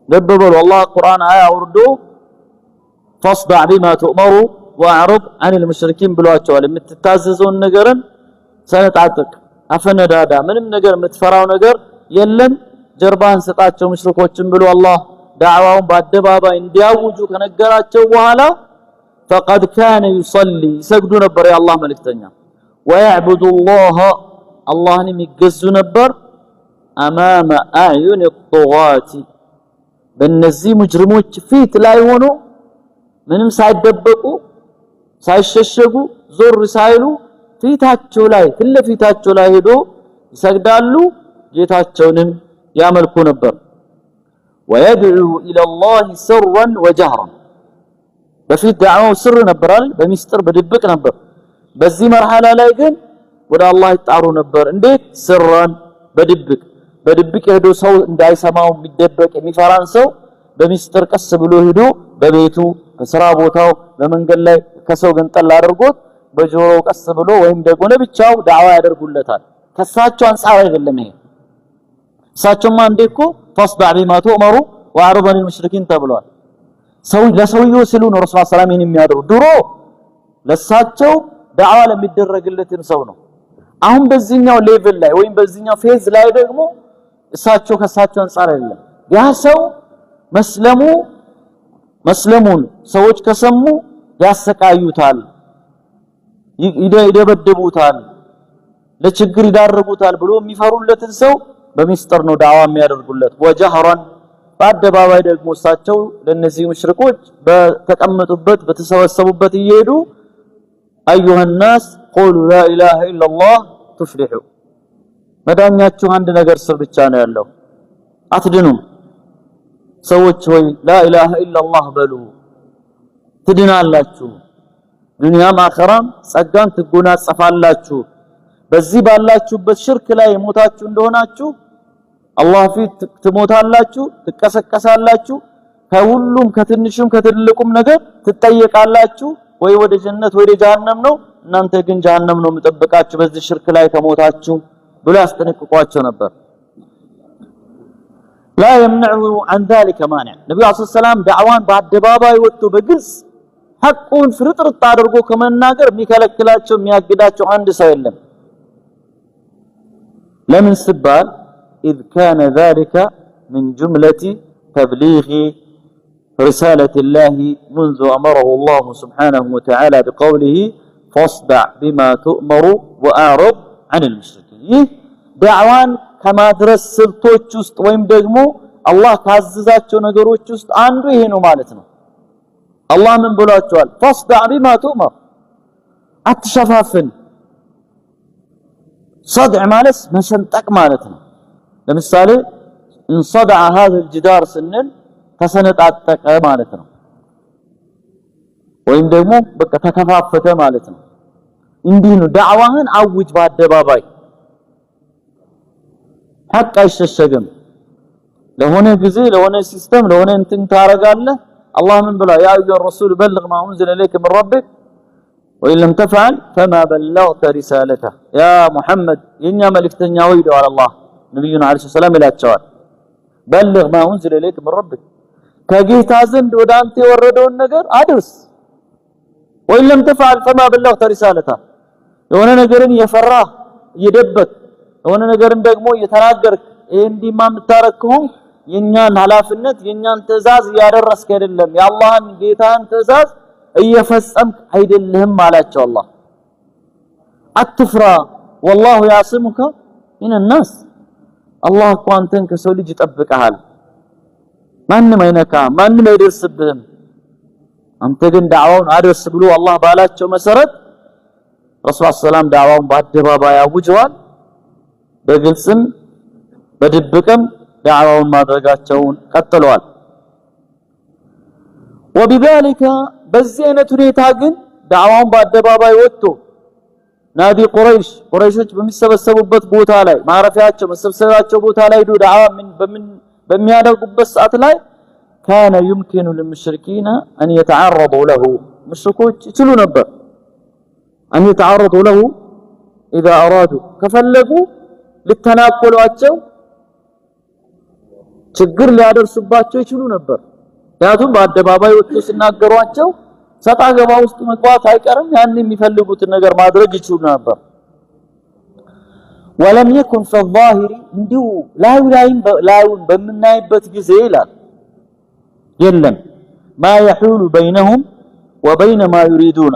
دببوا الله القرآن آية أوردو فاصدع بما تؤمر وأعرض عن المشركين بالواتشوال متتاززون نقرن سنتعتك أفن دادا من النقر متفراو نقر يلن جربان ستاتشو مشركوچن بلو الله دعواهم بعد بابا اندياوجو كنقراتشو وهلا فقد كان يصلي يسجدوا نبر يا الله ملكتنيا ويعبد الله الله يمجزوا نبر أمام أعين الطغاة بالنزي مجرموች ፊት ላይ ሆኖ ምንም ሳይደበቁ ሳይሸሸጉ ዞር ሳይሉ ፊታቸው ላይ ፍለፊታቸው ላይ ሄዶ ይሰግዳሉ ጌታቸውንም ያመልኩ ነበር ويدعو الى الله سرا وجهرا በፊት ዳዓው ስር ነበር አይደል በሚስጥር በድብቅ ነበር በዚህ መርሐላ ላይ ግን ወደ አላህ ይጣሩ ነበር እንዴት ስራን በድብቅ ሄዶ ሰው እንዳይሰማው የሚደበቅ የሚፈራን ሰው በሚስጥር ቀስ ብሎ ሄዶ በቤቱ በስራ ቦታው በመንገድ ላይ ከሰው ገንጠል አድርጎት በጆሮው ቀስ ብሎ ወይም ደግሞ ለብቻው ዳዋ ያደርጉለታል ከሳቸው አንፃር አይደለም ይሄ እሳቸውማ እንዴኮ فاصدع بما تؤمر واعرض عن المشركين ተብሏል ሰው ለሰውየው ሲሉ ነው ረሱል ሰለላሁ ዐለይሂ ወሰለም የሚያደርጉ ድሮ ለሳቸው ዳዋ ለሚደረግለትን ሰው ነው አሁን በዚህኛው ሌቭል ላይ ወይም በዚህኛው ፌዝ ላይ ደግሞ እሳቸው ከሳቸው አንፃር አይደለም ያ ሰው መስለሙን ሰዎች ከሰሙ ያሰቃዩታል ይደበድቡታል ለችግር ይዳርጉታል ብሎ የሚፈሩለትን ሰው በሚስጥር ነው ዳዋ የሚያደርጉለት ወጀህራን በአደባባይ ደግሞ እሳቸው ለነዚህ ሙሽሪኮች በተቀመጡበት በተሰበሰቡበት እየሄዱ ايها الناس قولوا لا اله الا الله تفلحوا መዳኛችሁ አንድ ነገር ስር ብቻ ነው ያለው አትድኑም ሰዎች ሆይ لا اله الا الله በሉ ትድናላችሁ ዱንያም አኺራም ጸጋን ትጎናጸፋላችሁ በዚህ ባላችሁበት ሽርክ ላይ ሞታችሁ እንደሆናችሁ አላህ ፊት ትሞታላችሁ ትቀሰቀሳላችሁ ከሁሉም ከትንሹም ከትልቁም ነገር ትጠየቃላችሁ ወይ ወደ ጀነት ወይ ወደ ጀሃነም ነው እናንተ ግን ጀሃነም ነው የምጠብቃችሁ በዚህ ሽርክ ላይ ከሞታችሁ ብሎ ያስጠነቅቋቸው ነበር لا يمنعه عن ذلك مانع ነብዩ ሰለላሁ ዐለይሂ ወሰለም ዳዕዋን በአደባባይ ወጥቶ በግልጽ ሐቁን ፍርጥርጥ አድርጎ ከመናገር የሚከለክላቸው የሚያግዳቸው አንድ ሰው የለም ለምን ሲባል إذ كان ذلك من جملة تبليغ رسالة الله منذ أمره الله سبحانه وتعالى بقوله فاصدع بما تؤمر وأعرض عن المشركين دعوان كما درس سلطوች ውስጥ ወይም ደግሞ አላህ ካዘዛቸው ነገሮች ውስጥ አንዱ ይሄ ነው ማለት ነው አላህ ምን ብሏቸዋል فاصدع بما تؤمر አትሸፋፍን صدع ማለት መሰንጠቅ ማለት ነው ለምሳሌ انصدع هذا الجدار ስንል ተሰነጣጠቀ ማለት ነው ወይም ደግሞ በቃ ተከፋፈተ ማለት ነው እንዲህ ነው ዳዕዋህን አውጅ በአደባባይ ሐቅ አይሸሸግም ለሆነ ጊዜ ለሆነ ሲስተም ለሆነ እንትን ታረጋለህ አላህ ምን ብላ ያ አዩሃ الرسول بلغ ما انزل اليك من ربك وان لم تفعل فما بلغت رسالته يا محمد የኛ መልእክተኛው ይደዋል አላህ ነብዩና አለይሂ ሰላም ይላቸዋል بلغ ما انزل اليك من ربك ከጌታ ዘንድ ወደ አንተ የወረደውን ነገር አድርስ وان لم تفعل فما بلغت رسالته የሆነ ነገርን የፈራ የደበቅ የሆነ ነገርን ደግሞ የተናገርክ እንዲማ የምታረከው የኛን ሐላፍነት የኛን ትእዛዝ ያደረስክ አይደለም የአላህን ጌታን ትእዛዝ እየፈጸምክ አይደለም አላቸው አላህ አትፍራ والله يعصمك من الناس አላህ እኮ አንተን ከሰው ልጅ ይጠብቀሃል ማንንም አይነካ ማንንም አይደርስብህም አንተ ግን ዳዕዋውን አድርስ ብሎ አላህ ባላቸው መሰረት ረሱል ሰላም ዳዕዋውን በአደባባይ አውጀዋል በግልጽም በድብቅም ዳዕዋውን ማድረጋቸውን ቀጥለዋል وبذلك በዚህ አይነት ሁኔታ ግን ዳዕዋውን በአደባባይ ወጥቶ ናዲ ቁረይሾች በሚሰበሰቡበት ቦታ ላይ ማረፊያቸው መሰብሰባቸው ቦታ ላይ ዳዕዋ በሚያደርጉበት ሰዓት ላይ كان يمكن للمشركين ان يتعرضوا له مشركوች ይችሉ ነበር ان يتعرضوا له اذا ارادوا ከፈለጉ ልተናቆሏቸው ችግር ሊያደርሱባቸው ይችሉ ነበር። ምክንያቱም በአደባባይ ወጥተው ሲናገሯቸው ሰጣ ገባ ውስጥ መግባት አይቀርም። ያን የሚፈልጉትን ነገር ማድረግ ይችሉ ነበር። ولم يكن في الظاهر እንዲሁ ላዩን በምናይበት ጊዜ ይላል የለም ما يحول بينهم وبين ما يريدون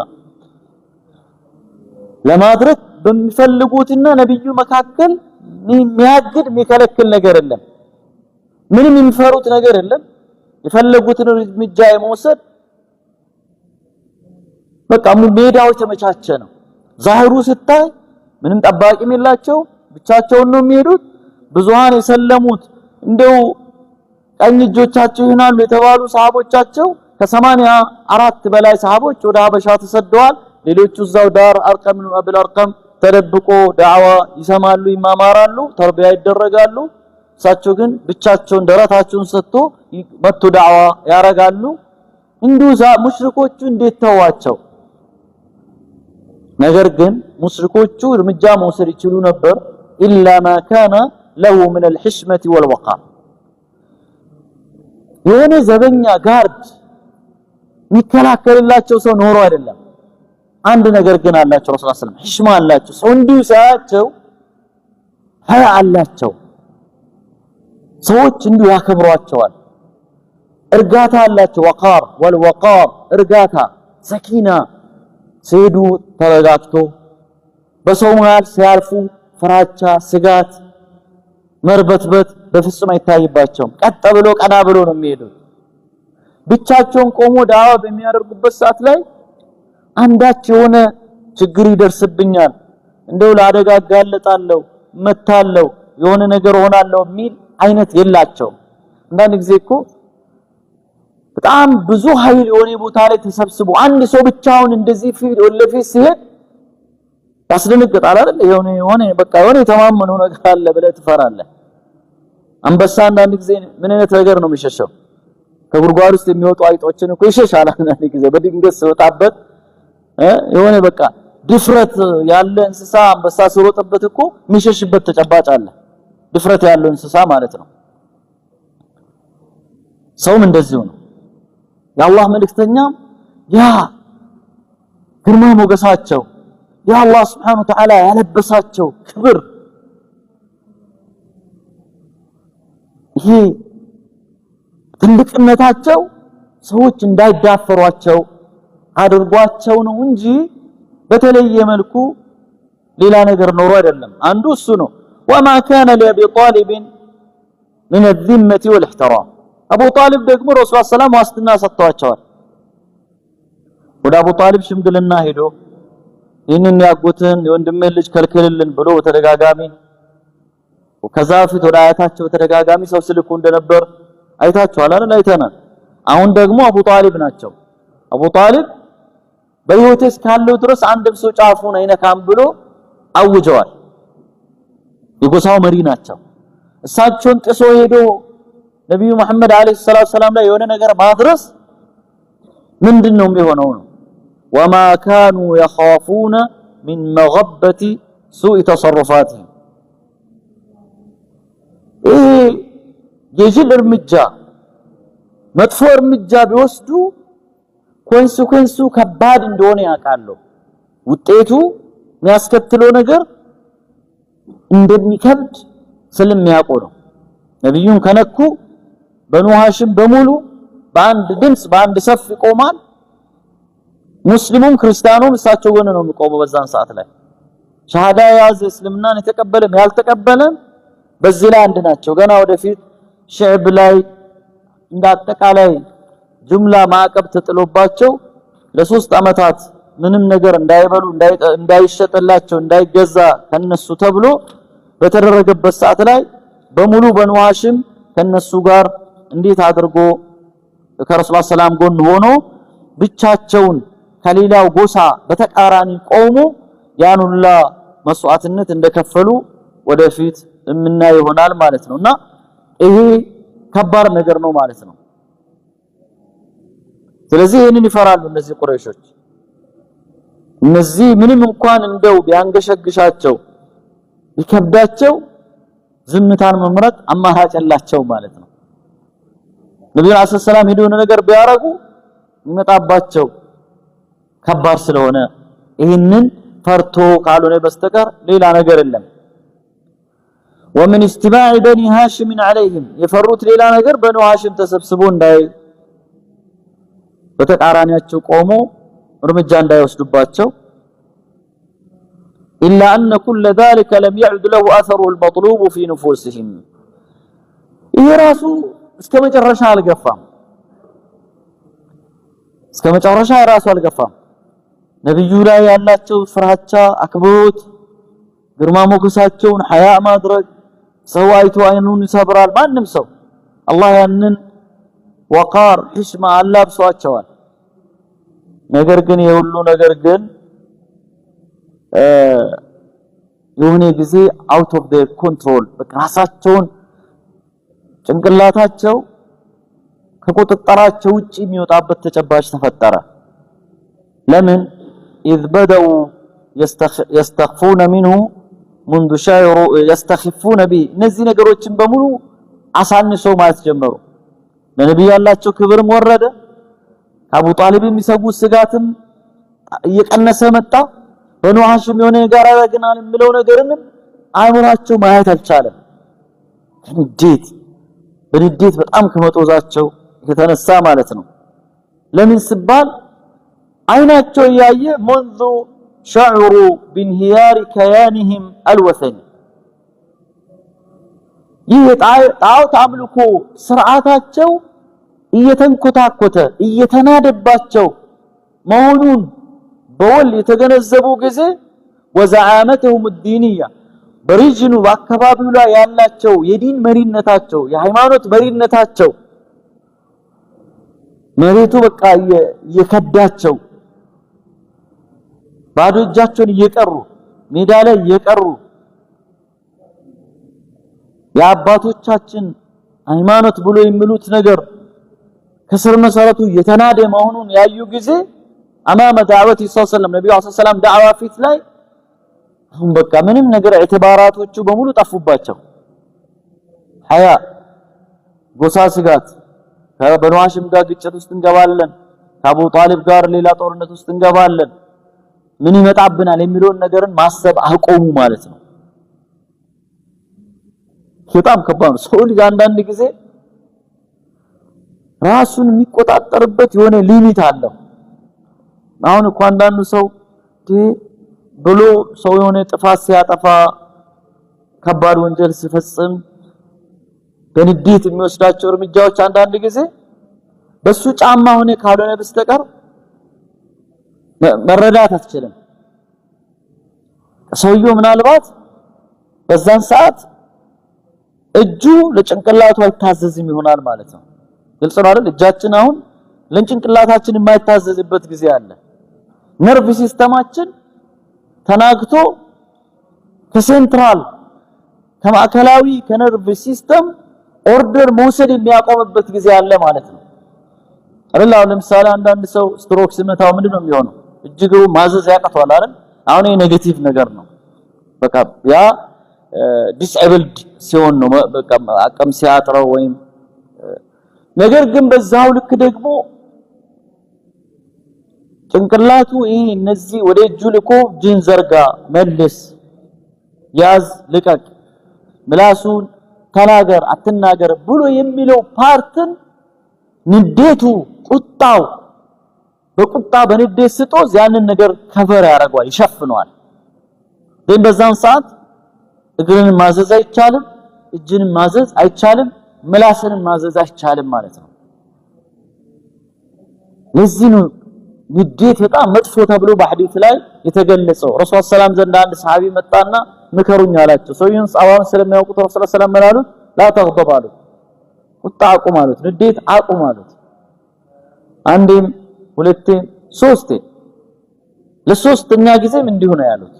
ለማድረግ በሚፈልጉትና ነብዩ መካከል የሚያግድ የሚከለክል ነገር የለም። ምንም የሚፈሩት ነገር የለም። የፈለጉትን እርምጃ የመውሰድ በቃ ሜዳው ተመቻቸ ነው። ዛሂሩ ስታይ ምንም ጠባቂም የላቸው ብቻቸውን ነው የሚሄዱት። ብዙሃን የሰለሙት እንደው ቀኝ እጆቻቸው ይሆናሉ የተባሉ ሰሃቦቻቸው ከ84 በላይ ሰሃቦች ወደ ሀበሻ ተሰደዋል። ሌሎቹ እዛው ዳር አርቀም ነው አብል አርቀም ተደብቆ ዳዕዋ ይሰማሉ፣ ይማማራሉ፣ ተርቢያ ይደረጋሉ። እሳቸው ግን ብቻቸውን ደረታቸውን ሰጥቶ መጥቶ ዳዕዋ ያረጋሉ። እንዱዛ ሙሽሪኮቹ እንዴት ተዋቸው? ነገር ግን ሙሽሪኮቹ እርምጃ መውሰድ ይችሉ ነበር። ኢላ ማ ካነ ለሁ ምን الحشمة والوقار የሆነ ዘበኛ ጋርድ የሚከላከልላቸው ሰው ኖሮ አይደለም። አንድ ነገር ግን አላቸው ረሱላህ ሰለላሁ ዐለይሂ ወሰለም ህሽማ አላቸው። ሰው እንዲሁ ሳያቸው ሀያ አላቸው። ሰዎች እንዲሁ ያከብሯቸዋል። እርጋታ አላቸው። ወቃር ወልወቃር እርጋታ ሰኪና ሲሄዱ ተረጋግቶ በሰው መሃል ሲያልፉ ፍራቻ ስጋት መርበትበት በፍጹም አይታይባቸውም። ቀጥ ብሎ ቀና ብሎ ነው የሚሄዱት። ብቻቸውን ቆሞ ዳዋ በሚያደርጉበት ሰዓት ላይ አንዳች የሆነ ችግር ይደርስብኛል እንደው ለአደጋ ጋለጣለሁ መታለው የሆነ ነገር ሆናለሁ የሚል አይነት የላቸው። አንዳንድ ጊዜ እኮ በጣም ብዙ ኃይል የሆነ ቦታ ላይ ተሰብስቦ አንድ ሰው ብቻውን እንደዚህ ወለፊት ሲሄድ ያስደነግጣል አይደል? የሆነ በቃ የሆነ የተማመነው ነገር አለ ብለህ ትፈራለህ። አንበሳ አንዳንድ ጊዜ ምን አይነት ነገር ነው የሚሸሸው? ከጉርጓድ ውስጥ የሚወጡ አይጦችን እኮ ይሸሻል። አንዳንድ ጊዜ በድንገት ሲወጣበት የሆነ በቃ ድፍረት ያለ እንስሳ አንበሳ ሲሮጥበት እኮ የሚሸሽበት ተጨባጭ አለ። ድፍረት ያለው እንስሳ ማለት ነው። ሰውም እንደዚሁ ነው። የአላህ መልእክተኛ ያ ግርማ ሞገሳቸው የአላህ Subhanahu Wa Ta'ala ያለበሳቸው ክብር ይሄ ትልቅነታቸው ሰዎች እንዳይዳፈሯቸው አድርጓቸው ነው እንጂ በተለየ መልኩ ሌላ ነገር ኖሮ አይደለም። አንዱ እሱ ነው። وما كان لأبي طالب من الذمة والاحترام አቡ ጣሊብ ደግሞ ረሱል ሰለላሁ ዋስትና ሰጥቷቸዋል። ወደ አቡ ጣሊብ ሽምግልና ሄዶ ይህንን ያጎትን የወንድምህን ልጅ ከልክልልን ብሎ በተደጋጋሚ ከዛ ፊት ወደ አያታቸው በተደጋጋሚ ሰው ስልኩ እንደነበር አይታችኋል አይደል? አይተናል። አሁን ደግሞ አቡ ጣሊብ ናቸው። አቡ ጣሊብ በህይወት እስካለው ድረስ አንድም ሰው ጫፉን አይነካም ብሎ አውጀዋል። የጎሳው መሪ ናቸው። እሳቸውን ጥሶ ሄዶ ነብዩ መሐመድ አለይሂ ሰላቱ ሰላም ላይ የሆነ ነገር ማድረስ ምንድነው የሚሆነው ነው? وما كانوا يخافون من مغبة سوء تصرفاتهم የጅል እርምጃ መጥፎ እርምጃ ቢወስዱ ኮንሲኩዌንሱ ከባድ እንደሆነ ያውቃሉ። ውጤቱ የሚያስከትለው ነገር እንደሚከብድ ስለሚያውቁ ነው። ነብዩን ከነኩ በኑ ሃሽም በሙሉ በአንድ ድምጽ በአንድ ሰፍ ይቆማል። ሙስሊሙም ክርስቲያኑም እሳቸው ጎን ነው የሚቆመው። በዛን ሰዓት ላይ ሻሃዳ ያዝ እስልምናን የተቀበለም ያልተቀበለም በዚህ ላይ አንድ ናቸው። ገና ወደፊት ሸዕብ ላይ እንዳጠቃላይ ጅምላ ማዕቀብ ተጥሎባቸው ለ3 አመታት ምንም ነገር እንዳይበሉ እንዳይሸጥላቸው እንዳይገዛ ከነሱ ተብሎ በተደረገበት ሰዓት ላይ በሙሉ በኑ ሃሽም ከነሱ ጋር እንዴት አድርጎ ከረሱላህ ሰላም ጎን ሆኖ ብቻቸውን ከሌላው ጎሳ በተቃራኒ ቆሞ ያኑላ መስዋዕትነት እንደከፈሉ ወደፊት የምናይ ይሆናል ማለት ነውና ይሄ ከባድ ነገር ነው ማለት ነው። ስለዚህ ይሄንን ይፈራሉ እነዚህ ቁረይሾች። እነዚህ ምንም እንኳን እንደው ቢያንገሸግሻቸው ይከብዳቸው ዝምታን መምረጥ አማራጭ ያላቸው ማለት ነው። ነብዩ አለይሂ ሰላም ሄደው ነገር ቢያረጉ ይመጣባቸው ከባድ ስለሆነ ይህንን ፈርቶ ካልሆነ በስተቀር ሌላ ነገር የለም። ومن استماع بني هاشم عليهم يفرط ሌላ ነገር በኑ ሃሽም ተሰብስቦ እንዳይ በተቃራኒያቸው ቆሞ እርምጃ እንዳይወስዱባቸው إلا أن كل ذلك لم يعد له أثره المطلوب في نفوسهم يراسو እስከ መጨረሻ አልገፋም እስከ መጨረሻ ራሱ አልገፋም ነብዩ ላይ ያላቸው ፍራቻ አክብሮት ግርማ ሞገሳቸውን ሐያ ማድረግ ሰው አይቶ አይኑን ይሰብራል ማንም ሰው አላህ ያንን ወቃር ህሽማ አላብሷቸዋል ነገር ግን የሁሉ ነገር ግን የሆነ ጊዜ out of their control በራሳቸውን ጭንቅላታቸው ከቁጥጥራቸው ውጪ የሚወጣበት ተጨባጭ ተፈጠረ ለምን إذ بدأوا يستخفون منه منذ شاعروا يستخفون به እነዚህ ነገሮችን በሙሉ አሳንሰው ማለት ጀመሩ ለነብዩ ያላቸው ክብርም ወረደ አቡ ጣሊብ የሚሰጉ ስጋትም እየቀነሰ መጣ በኑ ሃሽም የሆነ ጋር ያገናል የሚለው ነገርንም አይምራቸው ማየት አልቻለም በንዴት በጣም ከመጦዛቸው የተነሳ ማለት ነው ለምን ሲባል አይናቸው ያየ منذ شعروا بانهيار كيانهم الوثني ጣዖት አምልኮ ስርዓታቸው እየተንኮታኮተ እየተናደባቸው መሆኑን በወል የተገነዘቡ ጊዜ وزعامتهم الدينيه በሪጅኑ በአካባቢው ላይ ያላቸው የዲን መሪነታቸው የሃይማኖት መሪነታቸው መሬቱ በቃ የከዳቸው ባዶ እጃቸውን እየቀሩ ሜዳ ላይ እየቀሩ የአባቶቻችን ሃይማኖት ብሎ የሚሉት ነገር ከስር መሰረቱ የተናደ መሆኑን ያዩ ጊዜ አማመ ዳዕወት ሰለላሁ ዐለይሂ ወሰለም ዳዕዋ ፊት ላይ አሁን በቃ ምንም ነገር ኢዕቲባራቶቹ በሙሉ ጠፉባቸው ሐያ ጎሳ ስጋት ከበኑ ሃሽም ጋር ግጭት ውስጥ እንገባለን ከአቡ ጣሊብ ጋር ሌላ ጦርነት ውስጥ እንገባለን ምን ይመጣብናል የሚለውን ነገርን ማሰብ አቆሙ ማለት ነው በጣም ከባድ ሰው ልጅ አንዳንድ ጊዜ ራሱን የሚቆጣጠርበት የሆነ ሊሚት አለው አሁን እኮ አንዳንዱ ሰው ብሎ ሰው የሆነ ጥፋት ሲያጠፋ ከባድ ወንጀል ሲፈጽም በንዴት የሚወስዳቸው እርምጃዎች አንዳንድ ጊዜ በሱ ጫማ ሆነ ካልሆነ በስተቀር መረዳት አትችልም ሰውየው ምናልባት በዛን ሰዓት እጁ ለጭንቅላቱ አይታዘዝም ይሆናል ማለት ነው ግልጽ ነው አይደል እጃችን አሁን ለጭንቅላታችን የማይታዘዝበት ጊዜ አለ ነርቭ ሲስተማችን ተናግቶ ከሴንትራል ከማዕከላዊ ከነርቭ ሲስተም ኦርደር መውሰድ የሚያቆምበት ጊዜ አለ ማለት ነው አይደል አሁን ለምሳሌ አንዳንድ ሰው ስትሮክ ሲመታው ምንድነው የሚሆነው እጅግሩ ማዘዝ ያቀቷል አይደል አሁን ይሄ ኔጌቲቭ ነገር ነው በቃ ያ ዲስኤብልድ ሲሆን ነው በቃ አቅም ሲያጥረው ወይም ነገር ግን በዛው ልክ ደግሞ ጭንቅላቱ ይሄ እነዚህ ወደ እጁ ልኮ ጅን ዘርጋ መልስ ያዝ ልቀቅ ምላሱን ተናገር አትናገር ብሎ የሚለው ፓርትን ንዴቱ ቁጣው በቁጣ በንዴት ስጦዝ ያንን ነገር ከቨር ያደርጋል ይሸፍነዋል ግን በዛን ሰዓት እግርን ማዘዝ አይቻልም እጅን ማዘዝ አይቻልም ምላስን ማዘዝ አይቻልም ማለት ነው ለዚህ ነው ንዴት በጣም መጥፎ ተብሎ በሐዲስ ላይ የተገለጸው ረሱል ሰላም ዘንድ አንድ ሰሃቢ መጣና ምከሩኝ አላቸው ሰውየውን ጻዋውን ስለሚያውቁት ረሱል ሰላም ማለት ላ ተغضب አሉ ቁጣ አቁም አሉት ንዴት አቁም አሉት አንዴም ሁለቴም ሶስቴ ለሶስተኛ ጊዜም እንዲሁ ነው ያሉት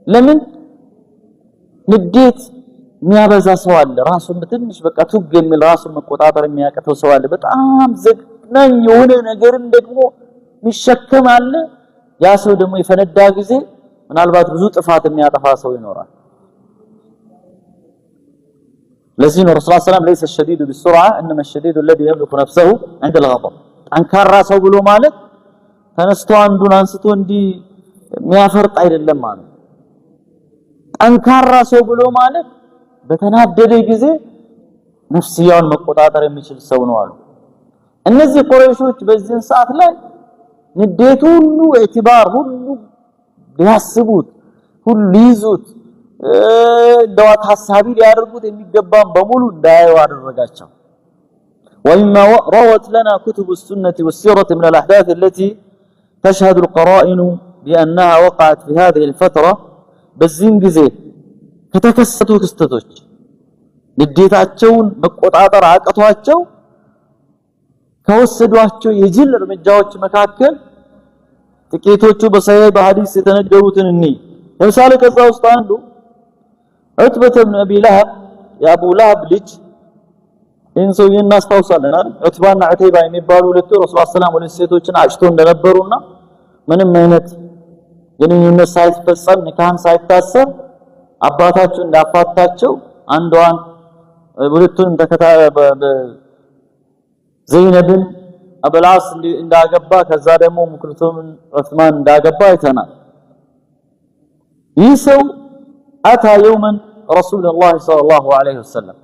ለምን ንዴት የሚያበዛ ሰው አለ ራሱን በትንሽ በቃ ቱግ የሚል ራሱን መቆጣጠር የሚያቀተው ሰው አለ በጣም ዘግናኝ የሆነ ነገርን ደግሞ ሚሸከም አለ ያ ሰው ደግሞ የፈነዳ ጊዜ ምናልባት ብዙ ጥፋት የሚያጠፋ ሰው ይኖራል ለዚህ ነው ረሱል ሰለላሁ ዐለይሂ ወሰለም ليس الشديد بالسرعه انما الشديد الذي يملك نفسه عند الغضب ጠንካራ ሰው ብሎ ማለት ተነስቶ አንዱን አንስቶ እንዲ የሚያፈርጥ አይደለም ማለት ጠንካራ ሰው ብሎ ማለት በተናደደ ጊዜ ነፍስያውን መቆጣጠር የሚችል ሰው ነው አሉ እነዚህ ቁረይሾች በዚህ ሰዓት ላይ ንዴቱ ሁሉ ኢዕቲባር ሁሉ ሊያስቡት ሁሉ ይዙት دوا حسابي ሊያደርጉት የሚገባም በሙሉ እንዳያዩ አደረጋቸው وإما روت لنا كتب السنة والسيرة من الأحداث التي تشهد القرائن بأنها وقعت في هذه الفترة በዚህም ጊዜ ከተከሰቱ ክስተቶች ንዴታቸውን መቆጣጠር አቅቷቸው ከወሰዷቸው የጅል እርምጃዎች መካከል ጥቂቶቹ በሰሂህ በሐዲስ የተነገሩትን ለምሳሌ ከዛ ውስጥ አንዱ ዑትበተ ብን አቢ ለሀብ የአቡ ለሀብ ልጅ እንሰው እናስታውሳለን አይደል ዑትባና ዑተይባ የሚባሉ ሁለቱ ረሱል ሰለላሁ ዐለይሂ ወሰለም ሴቶችን አጭቶ እንደነበሩና ምንም አይነት ግንኙነት ሳይፈጸም ንካህን ሳይታሰብ አባታቸው እንዳፋታቸው አንዷን ሁለቱን ዘይነብን አብላስ እንዳገባ ከዛ ደግሞ ሙክልቱምን ዑስማን እንዳገባ አይተናል ይሰው أتى يوما رسول الله صلى الله عليه وسلم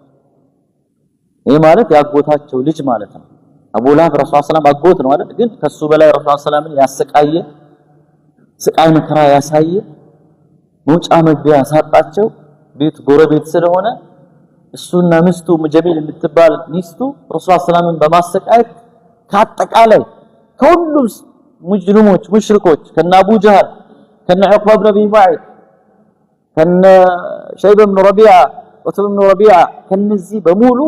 ይሄ ማለት ያጎታቸው ልጅ ማለት ነው አቡ ለሀብ ረሱል ሰለላሁ ዐለይሂ ወሰለም አጎት ነው አይደል ግን ከሱ በላይ ረሱል ሰለላሁ ዐለይሂ ወሰለም ያሰቃየ ስቃይ መከራ ያሳየ ሙጫ መግቢያ ያሳጣቸው ቤት ጎረቤት ስለሆነ እሱና ሚስቱ ሙጀሚል የምትባል ሚስቱ ረሱል ሰለላሁ ዐለይሂ ወሰለም በማሰቃየት ካጠቃላይ ከሁሉም ሙጅሪሞች ሙሽሪኮች ከነ አቡ ጀህል ከነ ዑቅባ ብን አቢ ሙዓይጥ ከነ ሸይበ ብን ረቢዓ ወተብ ብን ረቢዓ ከነዚህ በሙሉ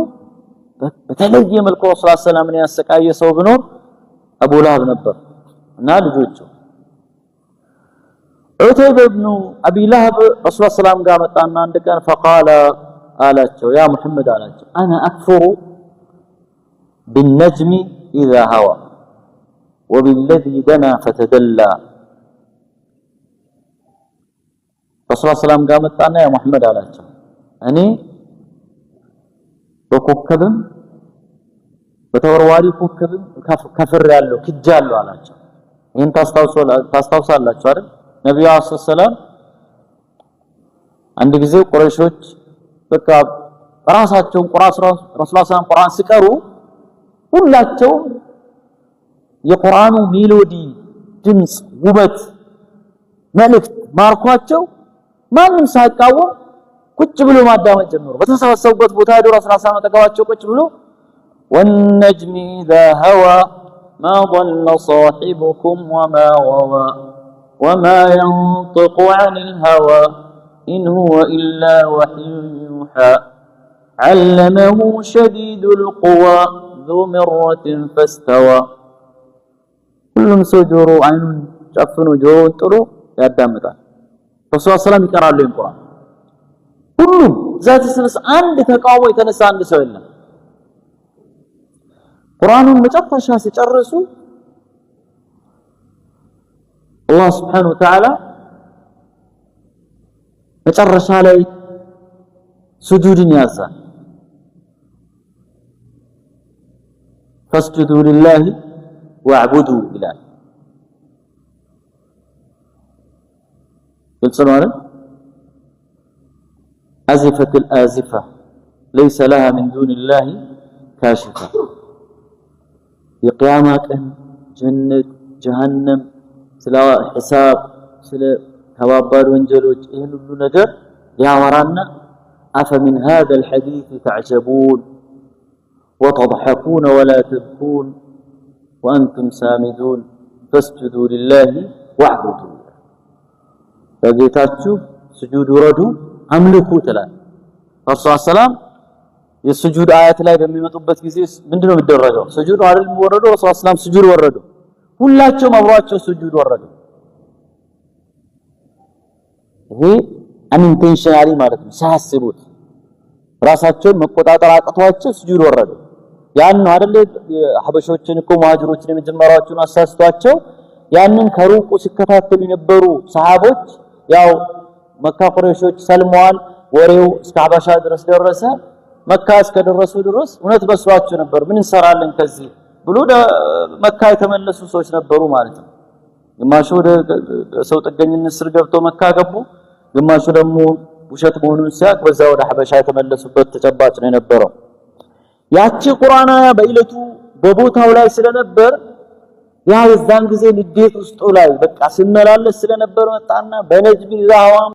በተለየ መልኩ ረሱል ሰለላሁ ዐለይሂ ወሰለም ያሰቃየ ሰው ቢኖር አቡ ለሀብ ነበር እና ልጆቹ ዑተይባ ብን አቢ ለሀብ ረሱል ሰለላሁ ዐለይሂ ወሰለም ጋር መጣና አንድ ቀን فقال አላቸው ያ ሙሐመድ አላቸው انا اكفر بالنجم اذا هوى وبالذي دنا فتدلى ረሱል ሰለላሁ ጋር መጣና ያ መሐመድ አላቸው እኔ በኮከብም በተወርዋሪ ኮከብም ከፍር ያለው ክጃለሁ አላቸው ይሄን ታስታውሳላችሁ አይደል ነብዩ ሰለላሁ አንድ ጊዜ ቁረይሾች በቃ ራሳቸውን ረሱል ሰለላሁ ቁርአን ሲቀሩ ሁላቸው የቁርአኑ ሜሎዲ ድምጽ ውበት መልእክት ማርኳቸው ማንም ሳይቃወም ቁጭ ብሎ ማዳመጥ ጀመሩ በተሰበሰቡበት ቦታ ሄዶ ረሱል ሰለላሁ ዐለይሂ ወሰለም ቁጭ ብሎ والنجم إذا هوى ما ضل صاحبكم وما غوى وما ينطق عن الهوى إن هو إلا وحي يوحى علمه شديد القوى ذو مرة فاستوى كل سجور عين شفنوا جرون طلو ያዳምጣል ረሱል ሰለላሁ ዐለይሂ ወሰለም ይቀራሉ እንቁራን ሁሉም ዛት ስንስ አንድ ተቃውሞ የተነሳ አንድ ሰው የለም ቁርአኑን መጨረሻ ሲጨርሱ አላህ Subhanahu Wa Ta'ala መጨረሻ ላይ ሱጁድን ያዛል فاسجدوا لله واعبدوا إلى بالصلاة أزفت الآزفة ليس لها من دون الله كاشفة يقيامات جنة جهنم سلا حساب سلا كبابار وانجلوج إهل النجر يا ورانا أفمن هذا الحديث تعجبون وتضحكون ولا تبكون وأنتم سامدون فاسجدوا لله واعبدوا فجيتاتشو سجود وردو أملكوا تلا الرسول السلام የሱጁድ አያት ላይ በሚመጡበት ጊዜ ምንድነው የሚደረገው ሱጁድ አይደል ወረዶ ረሱል ሰለላሁ ሱጁድ ወረዱ ሁላቸውም አብሯቸው ሱጁድ ወረዱ ይሄ አንኢንቴንሽናሊ ማለት ነው ሳያስቡት ራሳቸውን መቆጣጠር አቅቷቸው ሱጁድ ወረዱ ያን አይደል ሐበሾችን እኮ ሙሃጅሮችን የመጀመሪያዎቹን አሳስቷቸው ያንን ከሩቁ ሲከታተሉ የነበሩ ሰሃቦች ያው መካ ቁረይሾች ሰልመዋል ወሬው እስከ ሐበሻ ድረስ ደረሰ መካ እስከደረሱ ድረስ እውነት በስሯቸው ነበር ምን እንሰራለን ከዚህ ብሎ መካ የተመለሱ ሰዎች ነበሩ ማለት ነው። ግማሹ ወደ ሰው ጥገኝነት ስር ገብቶ መካ ገቡ፣ ግማሹ ደግሞ ውሸት መሆኑን ሲያቅ በዛ ወደ ሐበሻ የተመለሱበት ተጨባጭ ነው የነበረው። ያቺ ቁርአን አያ በእለቱ በቦታው ላይ ስለነበር ያ የዛን ጊዜ ንዴት ውስጡ ላይ በቃ ሲመላለስ ስለነበር መጣና በነጅም ዛዋም